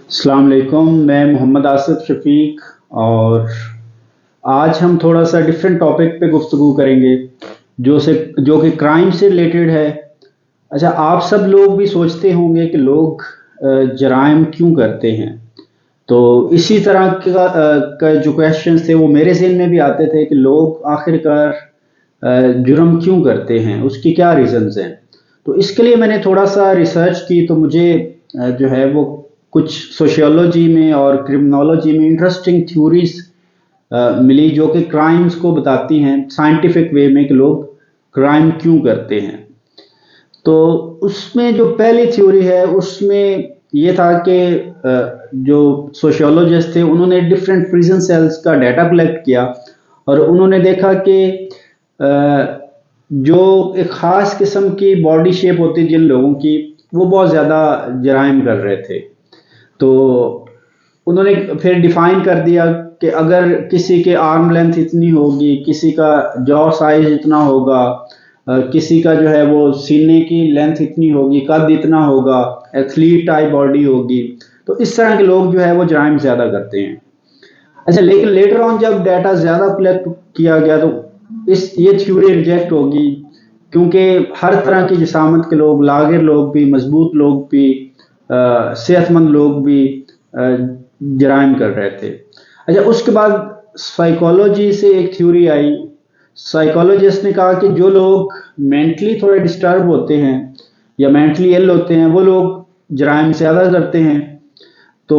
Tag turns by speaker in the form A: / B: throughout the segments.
A: अस्सलाम वालेकुम। मैं मोहम्मद आसिफ शफीक और आज हम थोड़ा सा डिफरेंट टॉपिक पे गुफ्तगू करेंगे जो कि क्राइम से रिलेटेड है। अच्छा, आप सब लोग भी सोचते होंगे कि लोग जराइम क्यों करते हैं। तो इसी तरह का जो क्वेश्चन थे वो मेरे ज़हन में भी आते थे कि लोग आखिरकार जुर्म क्यों करते हैं, उसकी क्या रीज़न्स हैं। तो इसके लिए मैंने थोड़ा सा रिसर्च की तो मुझे जो है वो कुछ सोशियोलॉजी में और क्रिमिनोलॉजी में इंटरेस्टिंग थ्योरीज मिली जो कि क्राइम्स को बताती हैं साइंटिफिक वे में कि लोग क्राइम क्यों करते हैं। तो उसमें जो पहली थ्योरी है उसमें ये था कि जो सोशियोलॉजिस्ट थे उन्होंने डिफरेंट प्रिजन सेल्स का डाटा कलेक्ट किया और उन्होंने देखा कि जो एक ख़ास किस्म की बॉडी शेप होती जिन लोगों की, वो बहुत ज़्यादा जराइम कर रहे थे। तो उन्होंने फिर डिफाइन कर दिया कि अगर किसी के आर्म लेंथ इतनी होगी, किसी का जॉ साइज इतना होगा, किसी का जो है वो सीने की लेंथ इतनी होगी, कद इतना होगा, एथलीट टाइप बॉडी होगी, तो इस तरह के लोग जो है वो जराइम ज़्यादा करते हैं। अच्छा, लेकिन लेटर ऑन जब डाटा ज़्यादा कलेक्ट किया गया तो ये थ्योरी रिजेक्ट होगी, क्योंकि हर तरह की जिसामत के लोग, लागिर लोग भी, मजबूत लोग भी, सेहतमंद लोग भी जराइम कर रहे थे। अच्छा, उसके बाद साइकोलॉजी से एक थ्योरी आई। साइकोलॉजिस्ट ने कहा कि जो लोग मेंटली थोड़े डिस्टर्ब होते हैं या मेंटली इल होते हैं वो लोग जराइम ज़्यादा करते हैं। तो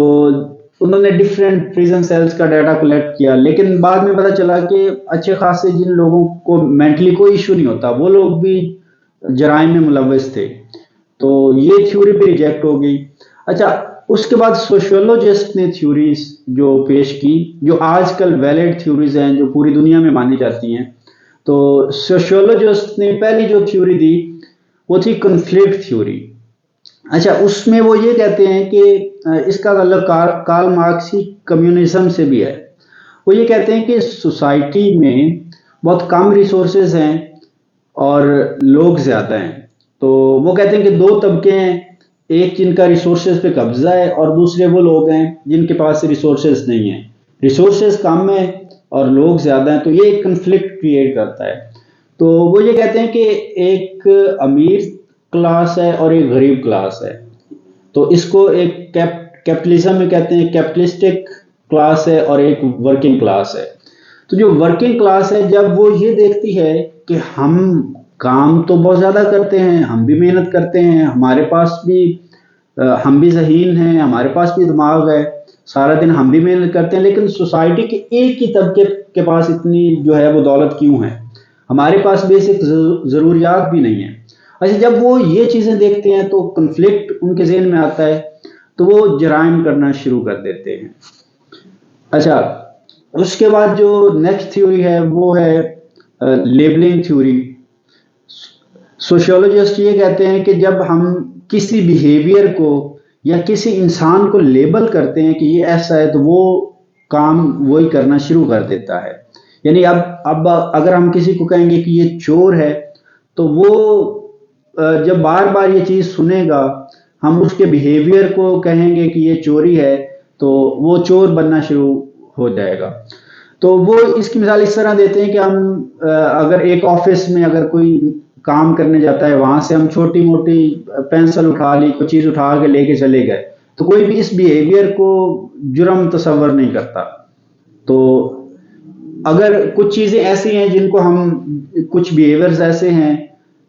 A: उन्होंने डिफरेंट प्रिजन सेल्स का डाटा कलेक्ट किया, लेकिन बाद में पता चला कि अच्छे खासे जिन लोगों को मेंटली कोई इशू नहीं होता वो लोग भी जराइम में मुलव्वस थे। तो ये थ्योरी भी रिजेक्ट हो गई। अच्छा, उसके बाद सोशियोलॉजिस्ट ने थ्योरीज जो पेश की, जो आजकल वैलिड थ्योरीज हैं, जो पूरी दुनिया में मानी जाती हैं। तो सोशियोलॉजिस्ट ने पहली जो थ्योरी दी वो थी कन्फ्लिक्ट थ्योरी। अच्छा, उसमें वो ये कहते हैं कि इसका ताल्लुक कार्ल मार्क्स की कम्युनिज्म से भी है। वो ये कहते हैं कि सोसाइटी में बहुत कम रिसोर्सेज हैं और लोग ज़्यादा हैं। तो वो कहते हैं कि दो तबके हैं, एक जिनका रिसोर्सेज पे कब्जा है और दूसरे वो लोग हैं जिनके पास रिसोर्सेज नहीं है। रिसोर्सेज कम है और लोग ज़्यादा हैं, तो ये एक कन्फ्लिक्ट क्रिएट करता है। तो वो ये कहते हैं कि एक अमीर क्लास है और एक गरीब क्लास है। तो इसको एक कैपिटलिज्म में कहते हैं, कैपिटलिस्टिक क्लास है और एक वर्किंग क्लास है। तो जो वर्किंग क्लास है, जब वो ये देखती है कि हम काम तो बहुत ज़्यादा करते हैं, हम भी मेहनत करते हैं, हमारे पास भी हम भी ज़हीन हैं, हमारे पास भी दिमाग है, सारा दिन हम भी मेहनत करते हैं, लेकिन सोसाइटी के एक ही तबके के पास इतनी जो है वो दौलत क्यों है, हमारे पास बेसिक ज़रूरियात भी नहीं है। अच्छा, जब वो ये चीज़ें देखते हैं तो कन्फ्लिक्ट उनके ज़हन में आता है, तो वो जराइम करना शुरू कर देते हैं। अच्छा, उसके बाद जो नेक्स्ट थ्योरी है वो है लेबलिंग थ्योरी। सोशियोलॉजिस्ट ये कहते हैं कि जब हम किसी बिहेवियर को या किसी इंसान को लेबल करते हैं कि ये ऐसा है, तो वो काम वही करना शुरू कर देता है। यानी अब अगर हम किसी को कहेंगे कि ये चोर है, तो वो जब बार बार ये चीज़ सुनेगा, हम उसके बिहेवियर को कहेंगे कि ये चोरी है, तो वो चोर बनना शुरू हो जाएगा। तो वो इसकी मिसाल इस तरह देते हैं कि हम अगर एक ऑफिस में अगर कोई काम करने जाता है, वहां से हम छोटी मोटी पेंसिल उठा ली, कोई चीज़ उठा के लेके चले गए, तो कोई भी इस बिहेवियर को जुर्म तस्वर नहीं करता। तो अगर कुछ चीज़ें ऐसी हैं जिनको हम, कुछ बिहेवियर्स ऐसे हैं,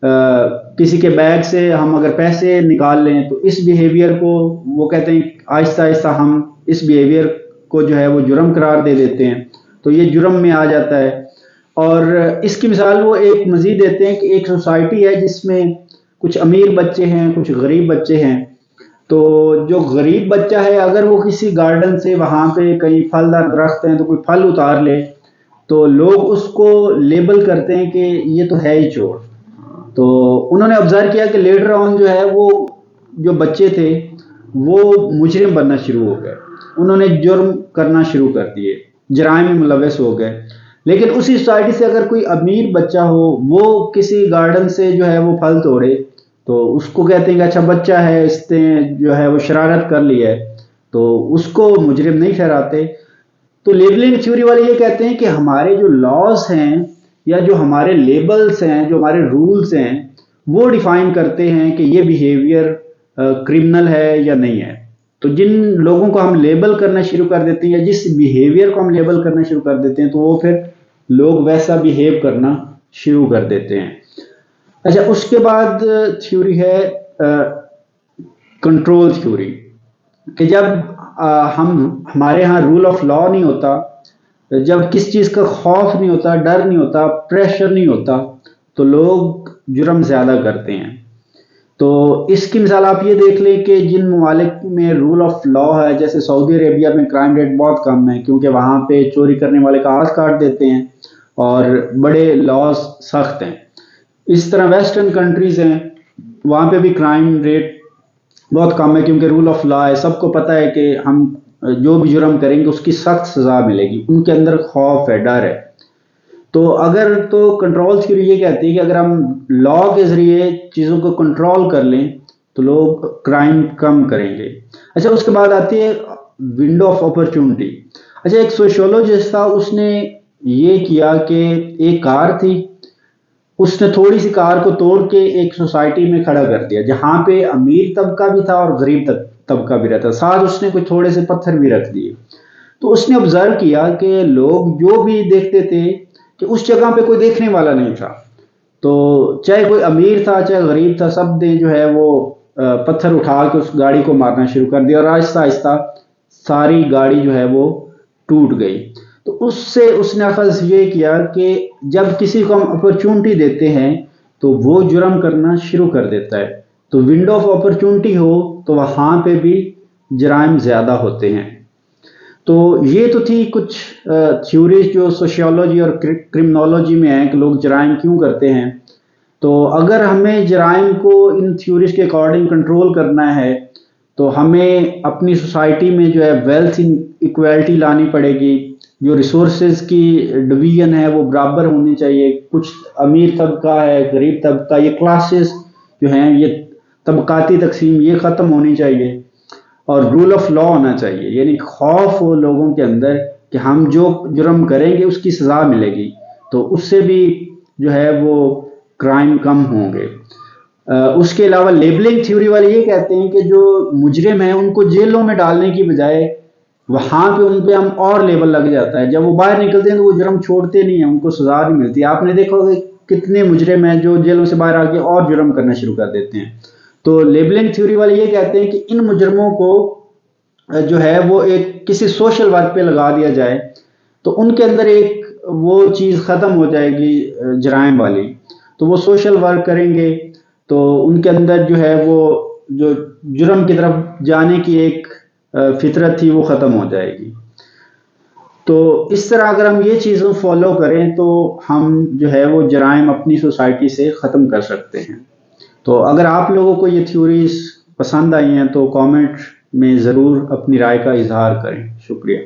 A: किसी के बैग से हम अगर पैसे निकाल लें, तो इस बिहेवियर को वो कहते हैं आहिस्ता आहिस्ता हम इस बिहेवियर को जो है वो जुर्म करार दे देते हैं, तो ये जुर्म में आ जाता है। और इसकी मिसाल वो एक मज़ीद देते हैं कि एक सोसाइटी है जिसमें कुछ अमीर बच्चे हैं, कुछ गरीब बच्चे हैं। तो जो गरीब बच्चा है, अगर वो किसी गार्डन से वहाँ पे कहीं फलदार दरख्त हैं तो कोई फल उतार ले, तो लोग उसको लेबल करते हैं कि ये तो है ही चोर। तो उन्होंने ऑब्जर्व किया कि लेटर ऑन जो है वो जो बच्चे थे वो मुजरिम बनना शुरू हो गए, उन्होंने जुर्म करना शुरू कर दिए, जराइम में मुलव्वस हो गए। लेकिन उसी सोसाइटी से अगर कोई अमीर बच्चा हो, वो किसी गार्डन से जो है वो फल तोड़े, तो उसको कहते हैं कि अच्छा बच्चा है, इसने जो है वो शरारत कर ली है, تو اس کو مجرم نہیں ٹھہراتے. تو لیبلنگ تھیوری والے یہ کہتے ہیں کہ ہمارے جو لاز ہیں یا جو ہمارے لیبلز ہیں، جو ہمارے رولز ہیں، وہ ڈیفائن کرتے ہیں کہ یہ بیہیویئر کرمنل ہے یا نہیں ہے. تو جن لوگوں کو ہم لیبل کرنا شروع کر دیتے ہیں یا جس بیہیویئر کو ہم لیبل کرنا شروع کر دیتے ہیں تو وہ پھر لوگ ویسا بیہیو کرنا شروع کر دیتے ہیں. اچھا، اس کے بعد تھیوری ہے کنٹرول تھیوری، کہ جب ہمارے ہاں رول آف لا نہیں ہوتا، جب کس چیز کا خوف نہیں ہوتا، ڈر نہیں ہوتا، پریشر نہیں ہوتا، تو لوگ جرم زیادہ کرتے ہیں. تو اس کی مثال آپ یہ دیکھ لیں کہ جن ممالک میں رول آف لا ہے، جیسے سعودی عربیہ میں کرائم ریٹ بہت کم ہے کیونکہ وہاں پہ چوری کرنے والے کا ہاتھ کاٹ دیتے ہیں اور بڑے لاز سخت ہیں. اس طرح ویسٹرن کنٹریز ہیں، وہاں پہ بھی کرائم ریٹ بہت کم ہے کیونکہ رول آف لا ہے، سب کو پتہ ہے کہ ہم جو بھی جرم کریں گے اس کی سخت سزا ملے گی، ان کے اندر خوف ہے، ڈر ہے. تو کنٹرول تھیوری یہ کہتی ہے کہ اگر ہم لا کے ذریعے چیزوں کو کنٹرول کر لیں تو لوگ کرائم کم کریں گے. اچھا، اس کے بعد آتی ہے ونڈو آف اپرچونٹی. اچھا، ایک سوشیولوجسٹ تھا، اس نے یہ کیا کہ ایک کار تھی، اس نے تھوڑی سی کار کو توڑ کے ایک سوسائٹی میں کھڑا کر دیا جہاں پہ امیر طبقہ بھی تھا اور غریب طبقہ بھی رہتا، ساتھ اس نے کوئی تھوڑے سے پتھر بھی رکھ دیے. تو اس نے آبزرو کیا کہ لوگ جو بھی دیکھتے تھے کہ اس جگہ پہ کوئی دیکھنے والا نہیں تھا، تو چاہے کوئی امیر تھا چاہے غریب تھا، سب نے جو ہے وہ پتھر اٹھا کے اس گاڑی کو مارنا شروع کر دیا اور آہستہ آہستہ ساری گاڑی جو ہے وہ ٹوٹ گئی. تو اس سے اس نے اخذ یہ کیا کہ جب کسی کو ہم اپرچونٹی دیتے ہیں تو وہ جرم کرنا شروع کر دیتا ہے. تو ونڈو آف اپرچونٹی ہو تو وہاں پہ بھی جرائم زیادہ ہوتے ہیں. تو یہ تو تھی کچھ تھیوریز جو سوشیولوجی اور کرمنالوجی میں ہیں کہ لوگ جرائم کیوں کرتے ہیں. تو اگر ہمیں جرائم کو ان تھیوریز کے اکارڈنگ کنٹرول کرنا ہے تو ہمیں اپنی سوسائٹی میں جو ہے ویلتھ ایکویلٹی لانی پڑے گی، جو ریسورسز کی ڈویژن ہے وہ برابر ہونی چاہیے. کچھ امیر طبقہ ہے، غریب طبقہ، یہ کلاسز جو ہیں، یہ طبقاتی تقسیم یہ ختم ہونی چاہیے اور رول آف لا ہونا چاہیے، یعنی خوف ہو لوگوں کے اندر کہ ہم جو جرم کریں گے اس کی سزا ملے گی، تو اس سے بھی جو ہے وہ کرائم کم ہوں گے. اس کے علاوہ لیبلنگ تھیوری والے یہ کہتے ہیں کہ جو مجرم ہیں ان کو جیلوں میں ڈالنے کی بجائے وہاں پہ ان پہ ہم اور لیبل لگ جاتا ہے، جب وہ باہر نکلتے ہیں تو وہ جرم چھوڑتے نہیں ہیں، ان کو سزا نہیں ملتی. آپ نے دیکھا ہوگا کتنے مجرم ہیں جو جیلوں سے باہر آ کے اور جرم کرنا شروع کر دیتے ہیں. تو لیبلنگ تھیوری والے یہ کہتے ہیں کہ ان مجرموں کو جو ہے وہ ایک کسی سوشل ورک پہ لگا دیا جائے تو ان کے اندر ایک وہ چیز ختم ہو جائے گی جرائم والی، تو وہ سوشل ورک کریں گے تو ان کے اندر جو ہے وہ جو جرم کی طرف جانے کی ایک فطرت تھی وہ ختم ہو جائے گی. تو اس طرح اگر ہم یہ چیزوں فالو کریں تو ہم جو ہے وہ جرائم اپنی سوسائٹی سے ختم کر سکتے ہیں. تو اگر آپ لوگوں کو یہ تھیوریز پسند آئی ہیں تو کامنٹ میں ضرور اپنی رائے کا اظہار کریں. شکریہ.